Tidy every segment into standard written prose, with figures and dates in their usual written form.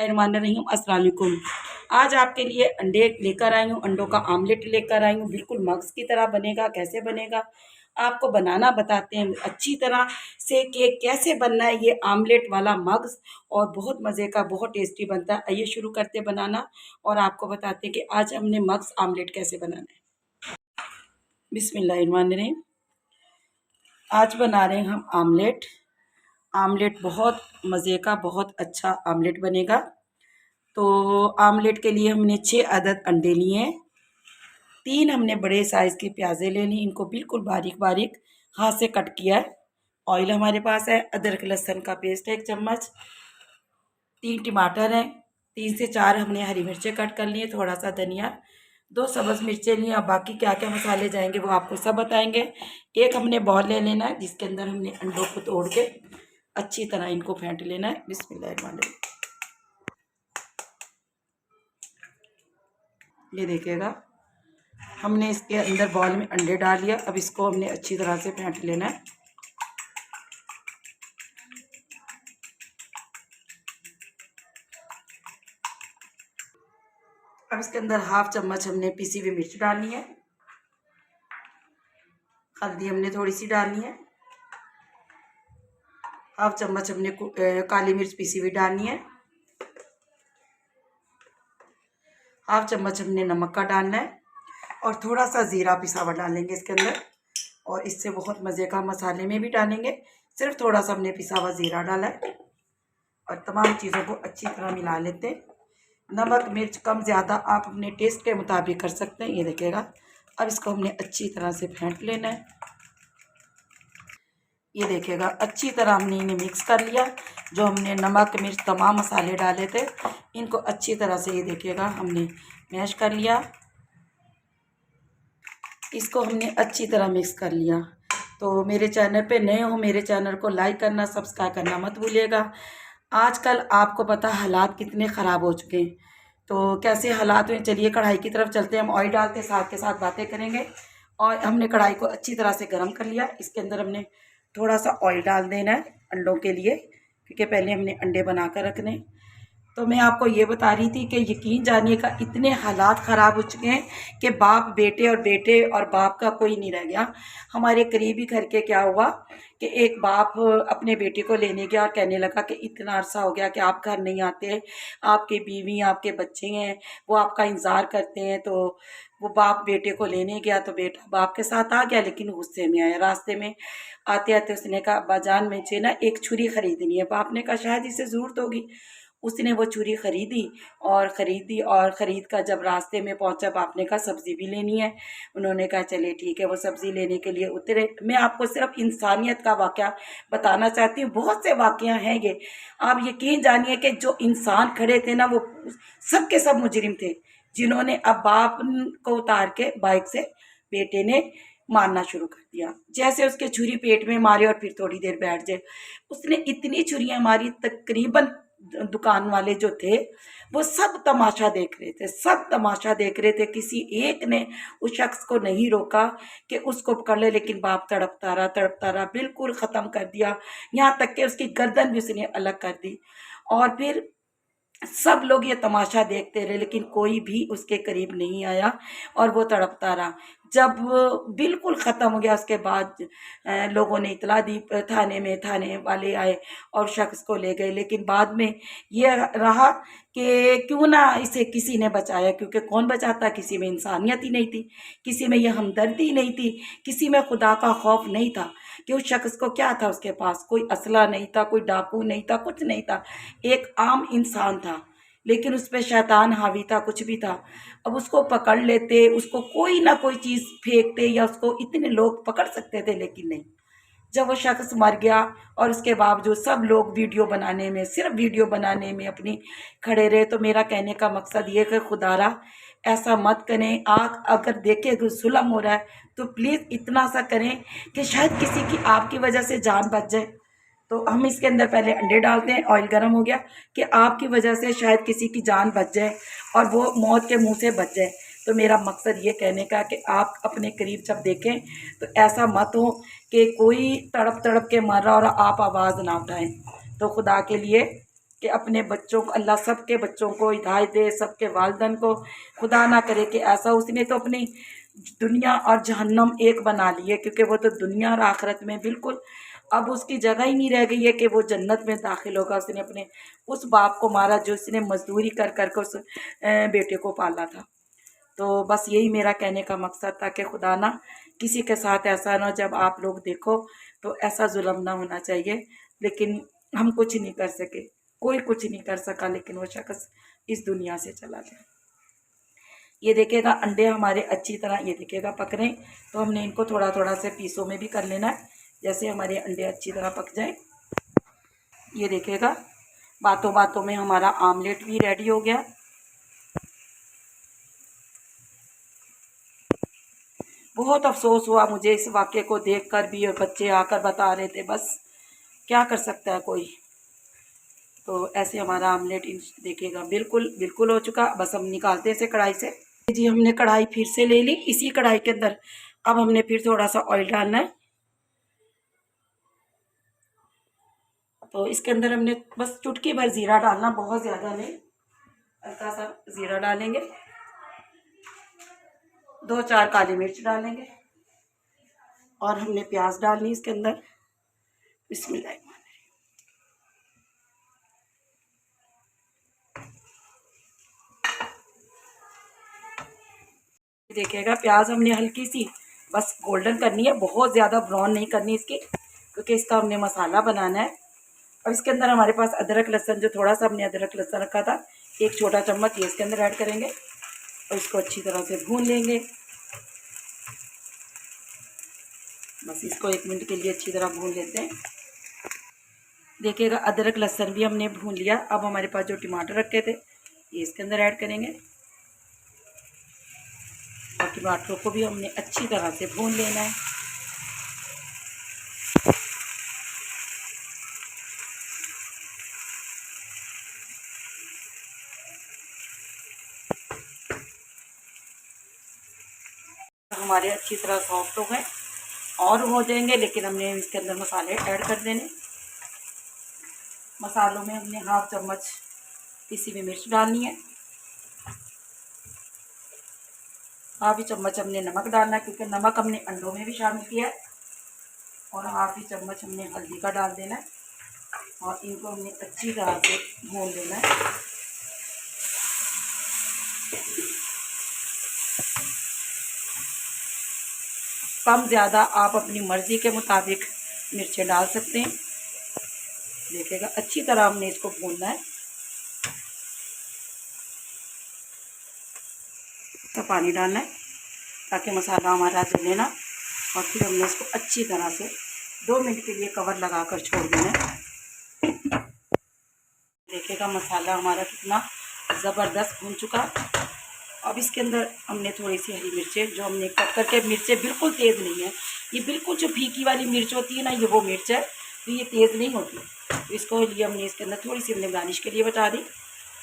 बिस्मिल्लाहिर्रहमानिर्रहीम। अस्सलाम वालेकुम। आज आपके लिए अंडे लेकर आई हूँ, अंडों का आमलेट लेकर आई हूँ। बिल्कुल मग्स की तरह बनेगा। कैसे बनेगा आपको बनाना बताते हैं अच्छी तरह से कि कैसे बनना है ये आमलेट वाला मग्स, और बहुत मज़े का, बहुत टेस्टी बनता है। आइए शुरू करते हैं बनाना और आपको बताते हैं कि आज हमने मग्स आमलेट कैसे बनाना है। बिस्मिल्लाहिर्रहमानिर्रहीम। आज बना रहे हैं हम आमलेट। आमलेट बहुत मज़े का, बहुत अच्छा आमलेट बनेगा। तो आमलेट के लिए हमने 6 अदद अंडे लिए हैं। 3 हमने बड़े साइज़ की प्याज़ें ले ली, इनको बिल्कुल बारीक बारीक हाथ से कट किया है। ऑयल हमारे पास है, अदरक लहसुन का पेस्ट है 1 चम्मच, 3 टमाटर हैं, 3 से 4 हमने हरी मिर्चें कट कर ली है, थोड़ा सा धनिया, 2 सब्ज़ मिर्चें ली हैं। अब बाकी क्या क्या मसाले जाएंगे वो आपको सब बताएंगे। एक हमने बॉल ले लेना है जिसके अंदर हमने अंडों को तोड़ के अच्छी तरह इनको फेंट लेना है। बिस्मिल्लाहिर्रहमानिर्रहीम। ये देखिएगा, हमने इसके अंदर बॉल में अंडे डाल लिया। अब इसको हमने अच्छी तरह से फेंट लेना है। अब इसके अंदर हाफ चम्मच हमने पिसी हुई मिर्च डालनी है, हल्दी हमने थोड़ी सी डालनी है, हाफ चम्मच हमने काली मिर्च पिसी हुई डालनी है, हाफ चम्मच हमने नमक का डालना है, और थोड़ा सा ज़ीरा पिसा हुआ डालेंगे इसके अंदर। और इससे बहुत मज़े का, मसाले में भी डालेंगे, सिर्फ थोड़ा सा हमने पिसा हुआ ज़ीरा डाला है। और तमाम चीज़ों को अच्छी तरह मिला लेते हैं। नमक मिर्च कम ज़्यादा आप अपने टेस्ट के मुताबिक कर सकते हैं। ये देखिएगा, अब इसको हमने अच्छी तरह से फेंट लेना है। ये देखिएगा, अच्छी तरह हमने इन्हें मिक्स कर लिया। जो हमने नमक मिर्च तमाम मसाले डाले थे, इनको अच्छी तरह से, ये देखिएगा, हमने मैश कर लिया। इसको हमने अच्छी तरह मिक्स कर लिया। तो मेरे चैनल पे नए हो, मेरे चैनल को लाइक करना, सब्सक्राइब करना मत भूलिएगा। आजकल आपको पता हालात कितने ख़राब हो चुके हैं, तो कैसे हालात में, चलिए कढ़ाई की तरफ चलते हैं। हम ऑयल डालते साथ के साथ बातें करेंगे। और हमने कढ़ाई को अच्छी तरह से गर्म कर लिया। इसके अंदर हमने थोड़ा सा ऑयल डाल देना है अंडों के लिए, क्योंकि पहले हमने अंडे बना कर रखने। तो मैं आपको ये बता रही थी कि यकीन जानिएगा, इतने हालात ख़राब हो चुके हैं कि बाप बेटे और बेटे और बाप का कोई नहीं रह गया। हमारे करीबी घर के क्या हुआ कि एक बाप अपने बेटे को लेने गया और कहने लगा कि इतना अरसा हो गया कि आप घर नहीं आते, आपके बीवी आपके बच्चे हैं, वो आपका इंतज़ार करते हैं। तो वो बाप बेटे को लेने गया, तो बेटा बाप के साथ आ गया, लेकिन गुस्से में आया। रास्ते में आते आते उसने कहा, अब्बाजान मुझे ना एक छुरी खरीदनी है। बाप ने कहा शायद इसे ज़रूरत होगी। उसने वो छुरी खरीदी और ख़रीद कर जब रास्ते में पहुंचा, बाप ने कहा सब्ज़ी भी लेनी है। उन्होंने कहा चले ठीक है। वो सब्ज़ी लेने के लिए उतरे। मैं आपको सिर्फ इंसानियत का वाक़या बताना चाहती हूँ, बहुत से वाक़या हैं ये। आप यकीन जानिए कि जो इंसान खड़े थे ना, वो सब के सब मुजरिम थे, जिन्होंने अब बाप को उतार के बाइक से बेटे ने मारना शुरू कर दिया। जैसे उसके छुरी पेट में मारे और फिर थोड़ी देर बैठ जाए। उसने इतनी छुरियां मारी, तकरीबन दुकान वाले जो थे वो सब तमाशा देख रहे थे, सब तमाशा देख रहे थे। किसी एक ने उस शख्स को नहीं रोका कि उसको पकड़ ले, लेकिन बाप तड़पता रहा, बिल्कुल ख़त्म कर दिया। यहाँ तक कि उसकी गर्दन भी उसने अलग कर दी। और फिर सब लोग ये तमाशा देखते रहे, लेकिन कोई भी उसके करीब नहीं आया और वो तड़पता रहा। जब बिल्कुल ख़त्म हो गया, उसके बाद लोगों ने इतला दी थाने में। थाने वाले आए और शख्स को ले गए, लेकिन बाद में ये रहा कि क्यों ना इसे किसी ने बचाया, क्योंकि कौन बचाता, किसी में इंसानियत ही नहीं थी, किसी में ये हमदर्दी नहीं थी, किसी में खुदा का खौफ नहीं था। कि उस शख्स को क्या था, उसके पास कोई असला नहीं था, कोई डाकू नहीं था, कुछ नहीं था, एक आम इंसान था, लेकिन उस पर शैतान हावी था, कुछ भी था। अब उसको पकड़ लेते, उसको कोई ना कोई चीज़ फेंकते, या उसको इतने लोग पकड़ सकते थे, लेकिन नहीं। जब वो शख्स मर गया और उसके बावजूद सब लोग वीडियो बनाने में, सिर्फ वीडियो बनाने में अपनी खड़े रहे। तो मेरा कहने का मकसद ये कि खुदारा ऐसा मत करें। आग अगर देखें कि जुल्म हो रहा है, तो प्लीज़ इतना सा करें कि शायद किसी की आपकी वजह से जान बच जाए। तो हम इसके अंदर पहले अंडे डालते हैं। ऑयल गर्म हो गया कि आपकी वजह से शायद किसी की जान बच जाए और वो मौत के मुंह से बच जाए। तो मेरा मकसद ये कहने का कि आप अपने करीब जब देखें तो ऐसा मत हो कि कोई तड़प तड़प के मर रहा और आप आवाज़ ना उठाएं। तो खुदा के लिए कि अपने बच्चों को अल्लाह सबके बच्चों को हिदायत दे, सबके वालिदैन को। खुदा ना करे कि ऐसा, उसने तो अपनी दुनिया और जहन्नम एक बना ली है, क्योंकि वो तो दुनिया और आखिरत में बिल्कुल अब उसकी जगह ही नहीं रह गई है कि वो जन्नत में दाखिल होगा। उसने अपने उस बाप को मारा जो उसने मजदूरी कर कर के उस बेटे को पाला था। तो बस यही मेरा कहने का मकसद था कि खुदा ना किसी के साथ ऐसा ना, जब आप लोग देखो तो ऐसा जुल्म ना होना चाहिए। लेकिन हम कुछ नहीं कर सके, कोई कुछ नहीं कर सका, लेकिन वो शख्स इस दुनिया से चला गया। ये देखिएगा अंडे हमारे अच्छी तरह ये देखिएगा पक रहे हैं, तो हमने इनको थोड़ा थोड़ा से पीसों में भी कर लेना है, जैसे हमारे अंडे अच्छी तरह पक जाए। ये देखिएगा बातों बातों में हमारा आमलेट भी रेडी हो गया। बहुत अफसोस हुआ मुझे इस वाक़े को देखकर भी, और बच्चे आकर बता रहे थे, बस क्या कर सकता है कोई। तो ऐसे हमारा आमलेट देखिएगा बिल्कुल बिल्कुल हो चुका। बस हम निकालते हैं इसे कढ़ाई से। जी हमने कढ़ाई फिर से ले ली। इसी कढ़ाई के अंदर अब हमने फिर थोड़ा सा ऑयल डालना है। तो इसके अंदर हमने बस चुटकी भर ज़ीरा डालना, बहुत ज़्यादा नहीं, हल्का सा ज़ीरा डालेंगे। 2-4 काली मिर्च डालेंगे और हमने प्याज डालनी इसके अंदर। बिस्मिल्लाह। देखिएगा प्याज हमने हल्की सी बस गोल्डन करनी है, बहुत ज़्यादा ब्राउन नहीं करनी इसकी, क्योंकि इसका हमने मसाला बनाना है। अब इसके अंदर हमारे पास अदरक लहसुन, जो थोड़ा सा हमने अदरक लहसुन रखा था, 1 छोटा चम्मच ये इसके अंदर ऐड करेंगे और इसको अच्छी तरह से भून लेंगे। बस इसको 1 मिनट के लिए अच्छी तरह भून लेते हैं। देखिएगा अदरक लहसुन भी हमने भून लिया। अब हमारे पास जो टमाटर रखे थे ये इसके अंदर ऐड करेंगे और टमाटरों को भी हमने अच्छी तरह से भून लेना है। हमारे अच्छी तरह सॉफ्ट हो गए और हो जाएंगे, लेकिन हमने इसके अंदर मसाले ऐड कर देने। मसालों में हमने 1/2 चम्मच पिसी हुई मिर्च डालनी है, 1/2 चम्मच हमने नमक डालना है, क्योंकि नमक हमने अंडों में भी शामिल किया है, और 1/2 चम्मच हमने हल्दी का डाल देना है और इनको हमने अच्छी तरह से भून लेना है। कम ज़्यादा आप अपनी मर्ज़ी के मुताबिक मिर्चें डाल सकते हैं। देखिएगा अच्छी तरह हमने इसको भूनना है। तो पानी डालना है ताकि मसाला हमारा जले ना, और फिर हमने इसको अच्छी तरह से 2 मिनट के लिए कवर लगाकर छोड़ देना है। देखिएगा मसाला हमारा कितना ज़बरदस्त भून चुका। अब इसके अंदर हमने थोड़ी सी हरी मिर्चें, जो हमने कट करके, मिर्चें बिल्कुल तेज़ नहीं है, ये बिल्कुल जो फीकी वाली मिर्च होती है ना, ये वो मिर्च है, तो ये तेज़ नहीं होती। तो इसको लिए हमने इसके अंदर थोड़ी सी हमने गार्निश के लिए बचा दी।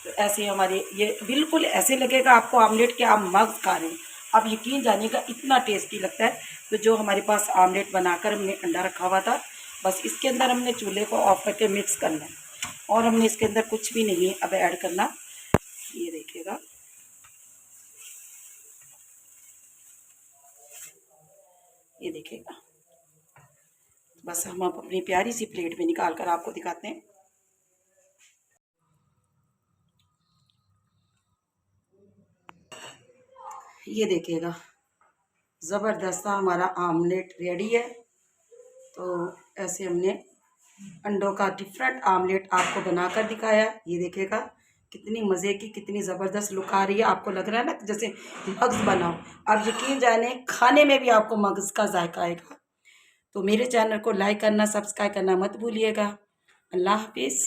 तो ऐसे हमारे ये बिल्कुल ऐसे लगेगा आपको आमलेट के आप मग्ज़ खा रहे हैं। आप यकीन जानिएगा इतना टेस्टी लगता है। तो जो हमारे पास आमलेट बनाकर हमने अंडा रखा हुआ था, बस इसके अंदर हमने चूल्हे को ऑफ करके मिक्स करना है, और हमने इसके अंदर कुछ भी नहीं अब ऐड करना। ये देखिएगा ये देखिएगा, बस हम अब अपनी प्यारी सी प्लेट में निकाल कर आपको दिखाते हैं। ये देखिएगा ज़बरदस्त हमारा आमलेट रेडी है। तो ऐसे हमने अंडों का डिफरेंट आमलेट आपको बनाकर दिखाया। ये देखिएगा कितनी मज़े की, कितनी ज़बरदस्त लुक आ रही है। आपको लग रहा है ना जैसे मग्ज़ बनाओ, आप यकीन जाने खाने में भी आपको मग्ज़ का जायका आएगा। तो मेरे चैनल को लाइक करना, सब्सक्राइब करना मत भूलिएगा। अल्लाह हाफिज़।